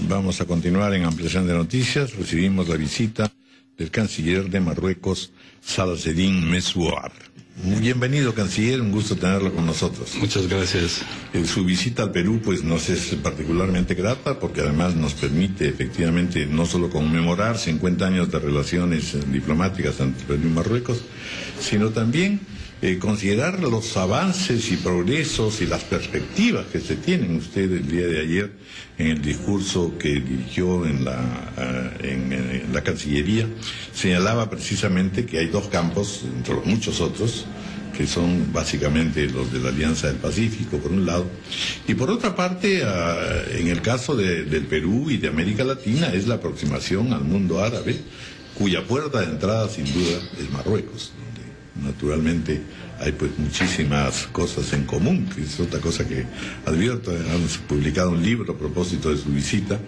Vamos a continuar en ampliación de noticias. Recibimos la visita del canciller de Marruecos, Saladin Mesouar. Bienvenido, canciller, un gusto tenerlo con nosotros. Muchas gracias. Su visita al Perú pues nos es particularmente grata porque además nos permite efectivamente no solo conmemorar 50 años de relaciones diplomáticas entre Perú y Marruecos, sino también considerar los avances y progresos y las perspectivas que se tienen. Usted el día de ayer en el discurso que dirigió en la Cancillería señalaba precisamente que hay dos campos, entre los muchos otros, que son básicamente los de la Alianza del Pacífico, por un lado, y por otra parte, en el caso del Perú y de América Latina, es la aproximación al mundo árabe, cuya puerta de entrada, sin duda, es Marruecos, donde naturalmente hay pues muchísimas cosas en común, que es otra cosa que advierto. Hemos publicado un libro a propósito de su visita,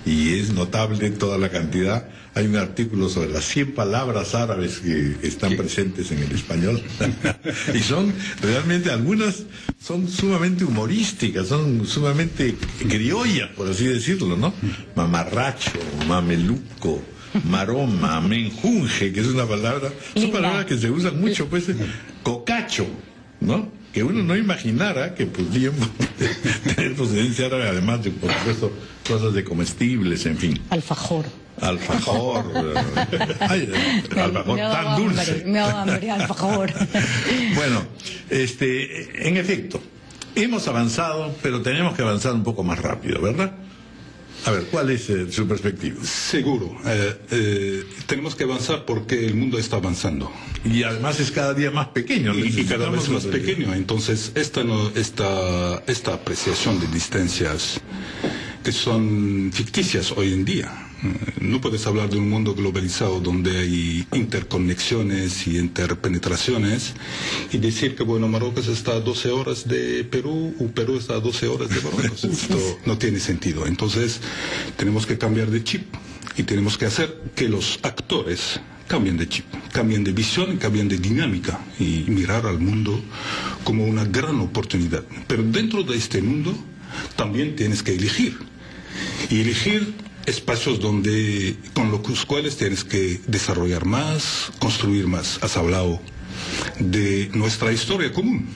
y es notable toda la cantidad. Hay un artículo sobre las 100 palabras árabes que están presentes en el español. Y son realmente, algunas son sumamente humorísticas, son sumamente criollas, por así decirlo, ¿no? Mamarracho, mameluco, maroma, menjunje, que es una palabra, son palabras que se usan mucho, pues, cocacho, ¿no? Que uno no imaginara que podrían tener procedencia árabe, además de, por supuesto, cosas de comestibles, en fin. Alfajor. Alfajor. Ay, alfajor tan dulce. Me hago hambre, alfajor. Bueno, en efecto, hemos avanzado, pero tenemos que avanzar un poco más rápido, ¿verdad? A ver, ¿cuál es su perspectiva? Seguro. Tenemos que avanzar porque el mundo está avanzando. Y además es cada día más pequeño. Y cada vez más pequeño. Entonces, esta apreciación de distancias que son ficticias hoy en día. No puedes hablar de un mundo globalizado donde hay interconexiones y interpenetraciones y decir que, bueno, Marruecos está a 12 horas de Perú o Perú está a 12 horas de Marruecos. Esto no tiene sentido. Entonces, tenemos que cambiar de chip y tenemos que hacer que los actores cambien de chip, cambien de visión, cambien de dinámica y mirar al mundo como una gran oportunidad. Pero dentro de este mundo también tienes que elegir. Y elegir espacios con los cuales tienes que desarrollar más, construir más. Has hablado de nuestra historia común.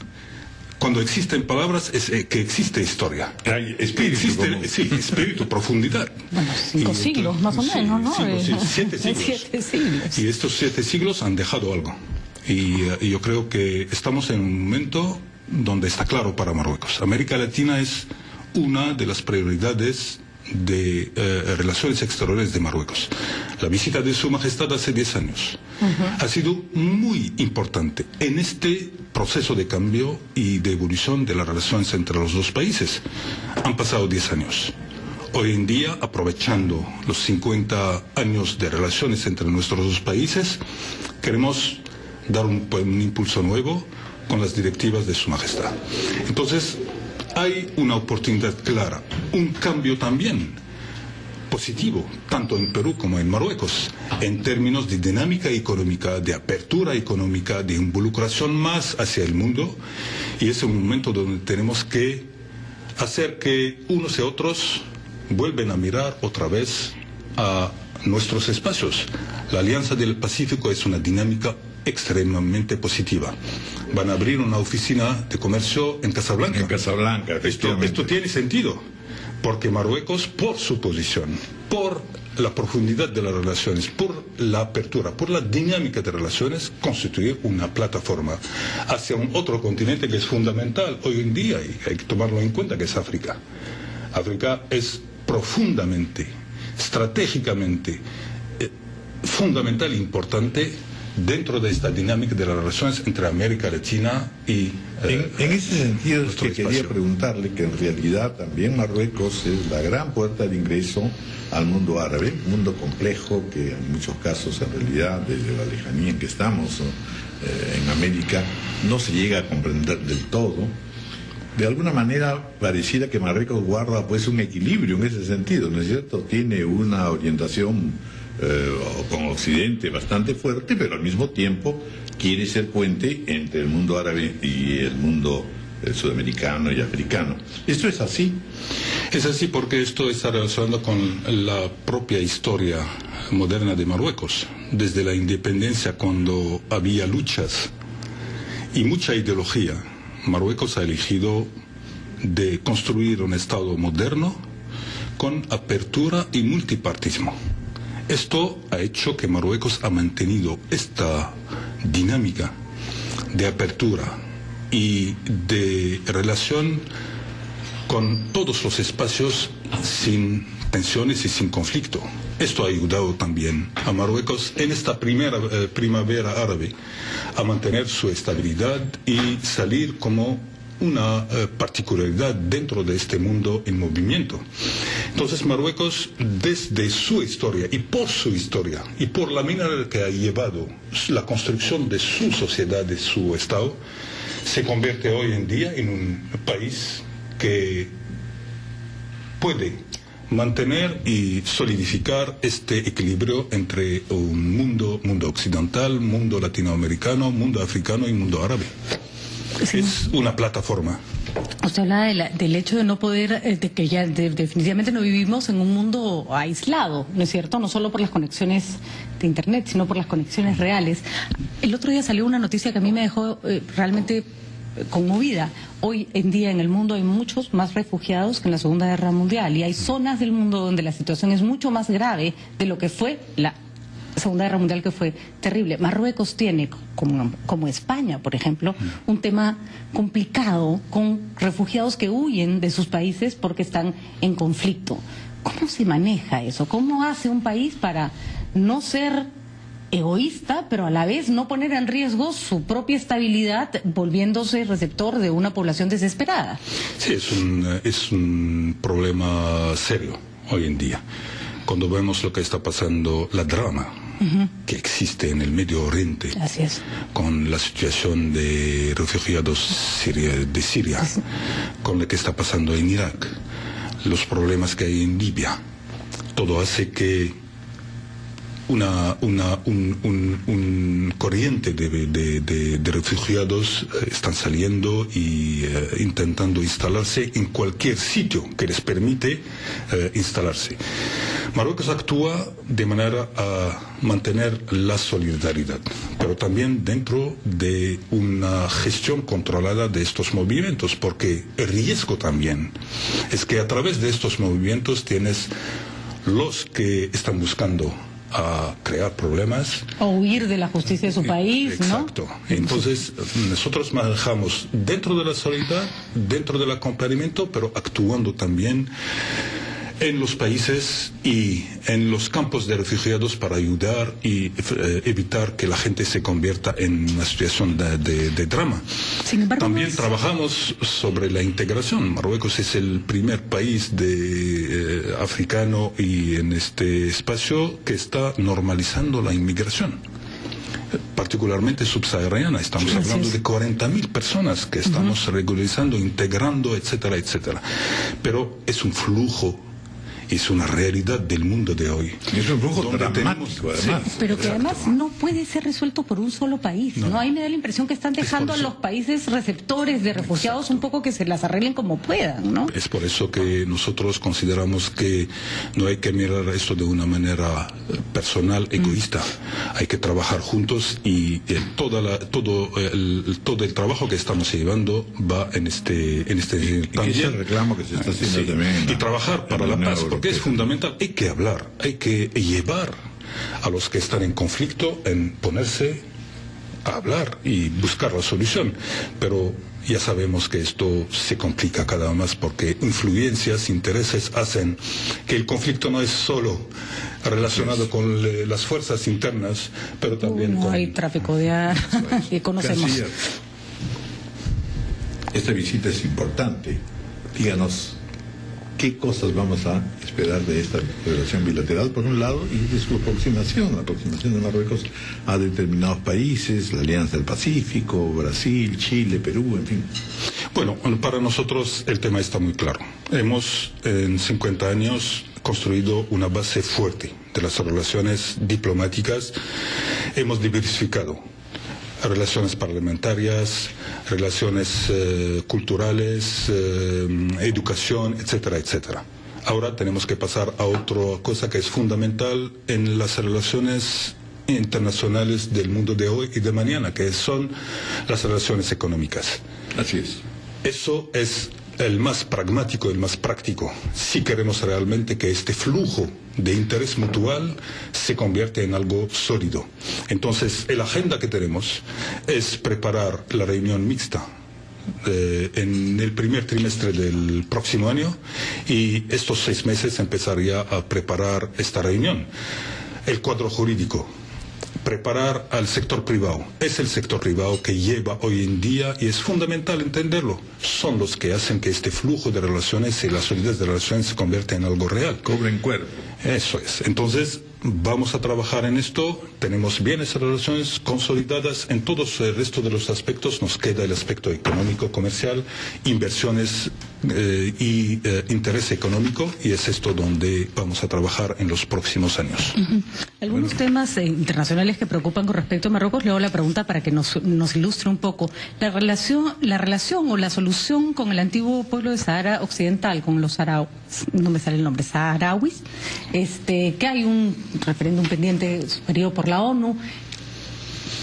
Cuando existen palabras es que existe historia. Hay espíritu. Sí, espíritu, profundidad. Bueno, 5 siglos más o menos, ¿no? 7 siglos. 7 siglos. Y estos 7 siglos han dejado algo. Y yo creo que estamos en un momento donde está claro para Marruecos. América Latina es una de las prioridades de relaciones exteriores de Marruecos. La visita de Su Majestad hace 10 años ha sido muy importante en este proceso de cambio y de evolución de las relaciones entre los dos países. Han pasado 10 años. Hoy en día, aprovechando los 50 años de relaciones entre nuestros dos países, queremos dar un impulso nuevo con las directivas de Su Majestad. Entonces, hay una oportunidad clara, un cambio también positivo, tanto en Perú como en Marruecos, en términos de dinámica económica, de apertura económica, de involucración más hacia el mundo, y es un momento donde tenemos que hacer que unos y otros vuelven a mirar otra vez a nuestros espacios. La Alianza del Pacífico es una dinámica extremadamente positiva. Van a abrir una oficina de comercio en Casablanca. En Casablanca, esto tiene sentido, porque Marruecos, por su posición, por la profundidad de las relaciones, por la apertura, por la dinámica de relaciones, constituye una plataforma hacia un otro continente que es fundamental hoy en día, y hay que tomarlo en cuenta, que es África. África es profundamente, estratégicamente, fundamental e importante dentro de esta dinámica de las relaciones entre América Latina y en ese sentido es que quería preguntarle que en realidad también Marruecos es la gran puerta de ingreso al mundo árabe, un mundo complejo que en muchos casos en realidad desde la lejanía en que estamos en América no se llega a comprender del todo. De alguna manera pareciera que Marruecos guarda pues un equilibrio en ese sentido, ¿no es cierto? Tiene una orientación con Occidente bastante fuerte, pero al mismo tiempo quiere ser puente entre el mundo árabe y el mundo sudamericano y africano. ¿Esto es así? Es así porque esto está relacionado con la propia historia moderna de Marruecos. Desde la independencia, cuando había luchas y mucha ideología, Marruecos ha elegido de construir un Estado moderno con apertura y multipartismo. Esto ha hecho que Marruecos ha mantenido esta dinámica de apertura y de relación con todos los espacios sin tensiones y sin conflicto. Esto ha ayudado también a Marruecos en esta primera primavera árabe a mantener su estabilidad y salir como una particularidad dentro de este mundo en movimiento. Entonces Marruecos, desde su historia y por su historia y por la manera que ha llevado la construcción de su sociedad, de su Estado, se convierte hoy en día en un país que puede mantener y solidificar este equilibrio entre un mundo occidental, mundo latinoamericano, mundo africano y mundo árabe. Sí. Es una plataforma. Usted habla del hecho de no poder, de que ya definitivamente no vivimos en un mundo aislado, ¿no es cierto? No solo por las conexiones de Internet, sino por las conexiones reales. El otro día salió una noticia que a mí me dejó realmente conmovida. Hoy en día en el mundo hay muchos más refugiados que en la Segunda Guerra Mundial y hay zonas del mundo donde la situación es mucho más grave de lo que fue la Segunda Guerra Mundial, que fue terrible. Marruecos tiene, como España, por ejemplo, un tema complicado con refugiados que huyen de sus países porque están en conflicto. ¿Cómo se maneja eso? ¿Cómo hace un país para no ser egoísta, pero a la vez no poner en riesgo su propia estabilidad, volviéndose receptor de una población desesperada? Sí, es un problema serio hoy en día. Cuando vemos lo que está pasando, la drama que existe en el Medio Oriente, con la situación de refugiados de Siria, con lo que está pasando en Irak, los problemas que hay en Libia, todo hace que un corriente de refugiados están saliendo y intentando instalarse en cualquier sitio que les permite instalarse. Marruecos actúa de manera a mantener la solidaridad, pero también dentro de una gestión controlada de estos movimientos, porque el riesgo también es que a través de estos movimientos tienes los que están buscando a crear problemas o huir de la justicia de su país, ¿no? Exacto. Entonces nosotros manejamos dentro de la solidaridad, dentro del acompañamiento, pero actuando también en los países y en los campos de refugiados para ayudar y evitar que la gente se convierta en una situación de drama. Sin embargo, también trabajamos sobre la integración. Marruecos es el primer país africano y en este espacio que está normalizando la inmigración, particularmente subsahariana. Estamos hablando de 40.000 personas que estamos regularizando, integrando, etcétera, etcétera. Pero es un flujo, es una realidad del mundo de hoy. Es un flujo dramático, además. Sí, pero que además no puede ser resuelto por un solo país. No, ahí me da la impresión que están dejando a los países receptores de refugiados un poco que se las arreglen como puedan, ¿no? Es por eso que nosotros consideramos que no hay que mirar esto de una manera personal, egoísta. Hay que trabajar juntos y todo el trabajo que estamos llevando va en este también el reclamo que se está haciendo también y trabajar para la paz, porque es fundamental. Hay que hablar, hay que llevar a los que están en conflicto en ponerse a hablar y buscar la solución, pero ya sabemos que esto se complica cada vez más porque influencias, intereses hacen que el conflicto no es solo relacionado con las fuerzas internas, pero también con... hay tráfico de armas y conocemos. Canciller, esta visita es importante. Díganos, ¿qué cosas vamos a esperar de esta relación bilateral, por un lado, y de su aproximación, la aproximación de Marruecos a determinados países, la Alianza del Pacífico, Brasil, Chile, Perú, en fin? Bueno, para nosotros el tema está muy claro. Hemos, en 50 años, construido una base fuerte de las relaciones diplomáticas. Hemos diversificado relaciones parlamentarias, relaciones culturales, educación, etcétera, etcétera. Ahora tenemos que pasar a otra cosa que es fundamental en las relaciones internacionales del mundo de hoy y de mañana, que son las relaciones económicas. Así es. Eso es el más pragmático, el más práctico, si queremos realmente que este flujo de interés mutual se convierta en algo sólido. Entonces, la agenda que tenemos es preparar la reunión mixta en el primer trimestre del próximo año, y estos 6 meses empezaría a preparar esta reunión. El cuadro jurídico, preparar al sector privado. Es el sector privado que lleva hoy en día, y es fundamental entenderlo, son los que hacen que este flujo de relaciones y la solidez de relaciones se convierta en algo real. Cobren cuerpo. Eso es. Entonces, vamos a trabajar en esto. Tenemos bien esas relaciones consolidadas. En todos el resto de los aspectos nos queda el aspecto económico, comercial, inversiones y interés económico, y es esto donde vamos a trabajar en los próximos años. Algunos temas internacionales que preocupan con respecto a Marruecos. Le hago la pregunta para que nos ilustre un poco. La relación o la solución con el antiguo pueblo de Sahara Occidental, con los saharauis, no me sale el nombre, saharauis, que hay un referéndum pendiente superior por la ONU.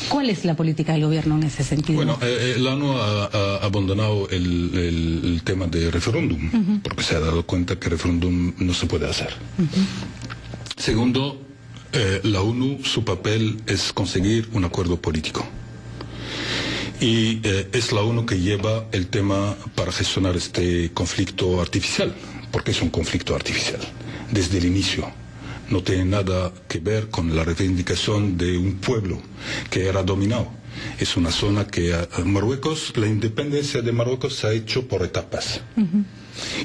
¿Cuál es la política del gobierno en ese sentido? Bueno, la ONU ha abandonado el tema de referéndum, porque se ha dado cuenta que referéndum no se puede hacer. Segundo, la ONU, su papel es conseguir un acuerdo político. Y es la ONU que lleva el tema para gestionar este conflicto artificial, porque es un conflicto artificial, desde el inicio. No tiene nada que ver con la reivindicación de un pueblo que era dominado. Es una zona que Marruecos, la independencia de Marruecos se ha hecho por etapas.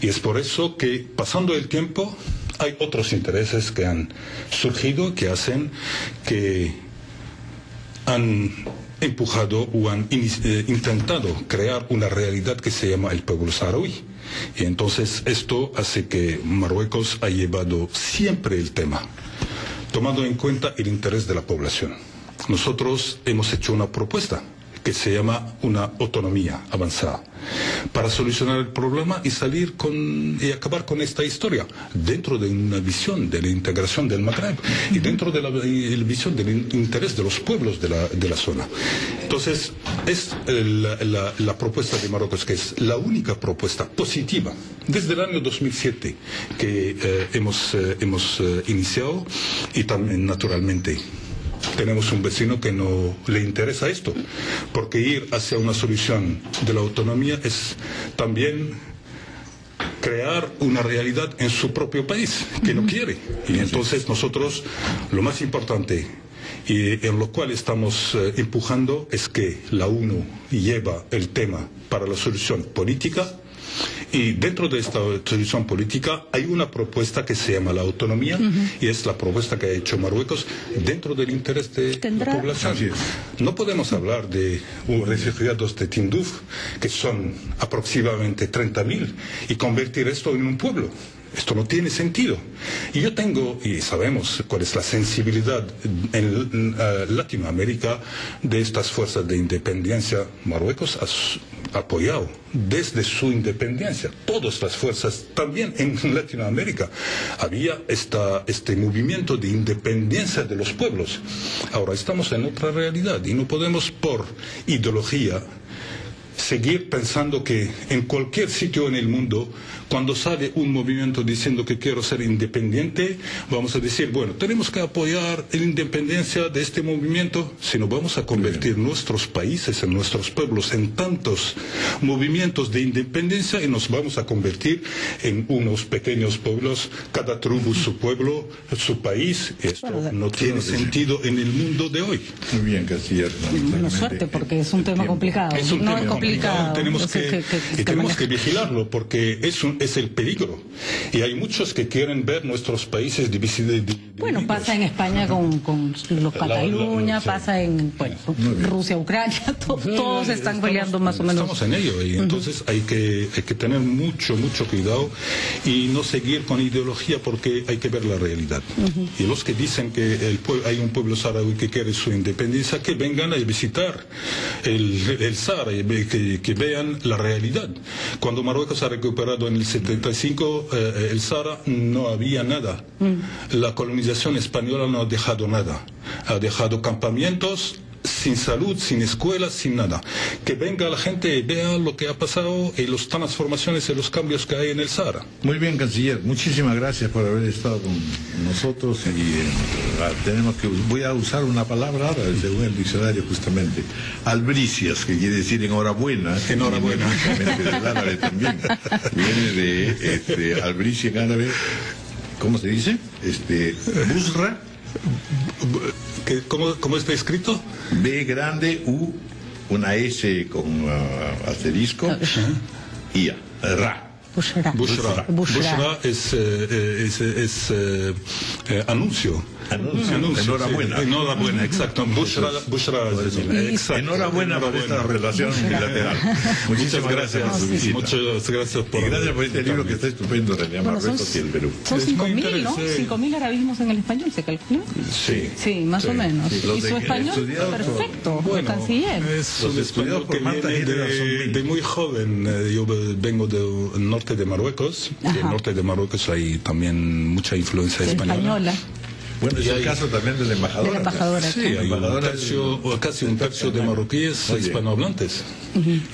Y es por eso que, pasando el tiempo, hay otros intereses que han surgido, que hacen que han empujado o han intentado crear una realidad que se llama el pueblo saharaui. Y entonces esto hace que Marruecos ha llevado siempre el tema, tomando en cuenta el interés de la población. Nosotros hemos hecho una propuesta que se llama una autonomía avanzada, para solucionar el problema y y acabar con esta historia, dentro de una visión de la integración del Magreb y dentro de la visión del interés de los pueblos de la zona. Entonces, es la propuesta de Marruecos, que es la única propuesta positiva desde el año 2007 que hemos iniciado, y también, naturalmente, tenemos un vecino que no le interesa esto, porque ir hacia una solución de la autonomía es también crear una realidad en su propio país, que no quiere. Y entonces nosotros, lo más importante y en lo cual estamos empujando, es que la ONU lleva el tema para la solución política. Y dentro de esta solución política hay una propuesta que se llama la autonomía, y es la propuesta que ha hecho Marruecos dentro del interés de la población. No podemos hablar de refugiados de Tinduf, que son aproximadamente 30.000, y convertir esto en un pueblo. Esto no tiene sentido. Y yo tengo, y sabemos cuál es la sensibilidad en Latinoamérica de estas fuerzas de independencia. Marruecos ha apoyado desde su independencia todas las fuerzas, también en Latinoamérica. Había este movimiento de independencia de los pueblos. Ahora estamos en otra realidad y no podemos, por ideología, seguir pensando que en cualquier sitio en el mundo, cuando sale un movimiento diciendo que quiero ser independiente, vamos a decir, bueno, tenemos que apoyar la independencia de este movimiento, sino vamos a convertir nuestros países, en nuestros pueblos, en tantos movimientos de independencia, y nos vamos a convertir en unos pequeños pueblos, cada tribu su pueblo, su país. Esto no tiene sentido en el mundo de hoy. Muy bien, Castillas. Buena suerte, porque es un tema complicado. Es un tema complicado. Tenemos tenemos que vigilarlo, porque es el peligro. Y hay muchos que quieren ver nuestros países divididos. Bueno, pasa en España con los Cataluña, pasa en Rusia, Ucrania, todos están peleando más o menos. Estamos en ello y entonces hay que tener mucho cuidado y no seguir con ideología porque hay que ver la realidad. Y los que dicen que hay un pueblo saharaui que quiere su independencia, que vengan a visitar el Sahara y que vean la realidad. Cuando Marruecos ha recuperado en el 75 el Sahara, no había nada. La colonización española no ha dejado nada. Ha dejado campamentos sin salud, sin escuelas, sin nada. Que venga la gente y vea lo que ha pasado y las transformaciones y los cambios que hay en el Sahara. Muy bien, canciller. Muchísimas gracias por haber estado con nosotros y voy a usar una palabra árabe, según el diccionario justamente. Albricias, que quiere decir enhorabuena. Enhorabuena. Del árabe también. Viene de albricia en árabe. ¿Cómo se dice? Busra. ¿Cómo está escrito? B grande, U, una S con asterisco, y A, Ra. Bushra. Bushra es anuncio. Enhorabuena. Sí. Enhorabuena, exacto. Bushra enhorabuena por esta relación bilateral. Muchísimas gracias por su visita. Muchas gracias por... Y gracias por este libro que está estupendo, René, Marruecos y el Perú. Son 5.000, ¿no? 5.000 arabismos en el español, ¿se calcula? Sí, más o menos. Sí. Y su español, perfecto, el canciller. Es un español que viene de muy joven. Yo vengo del norte de Marruecos. Y en el norte de Marruecos hay también mucha influencia española. Bueno, es el caso también de la embajadora. Sí, hay casi un tercio de marroquíes hispanohablantes.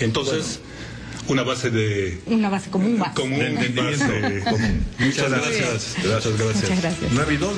Entonces, una base común. Muchas gracias. Muchas gracias. 9:02.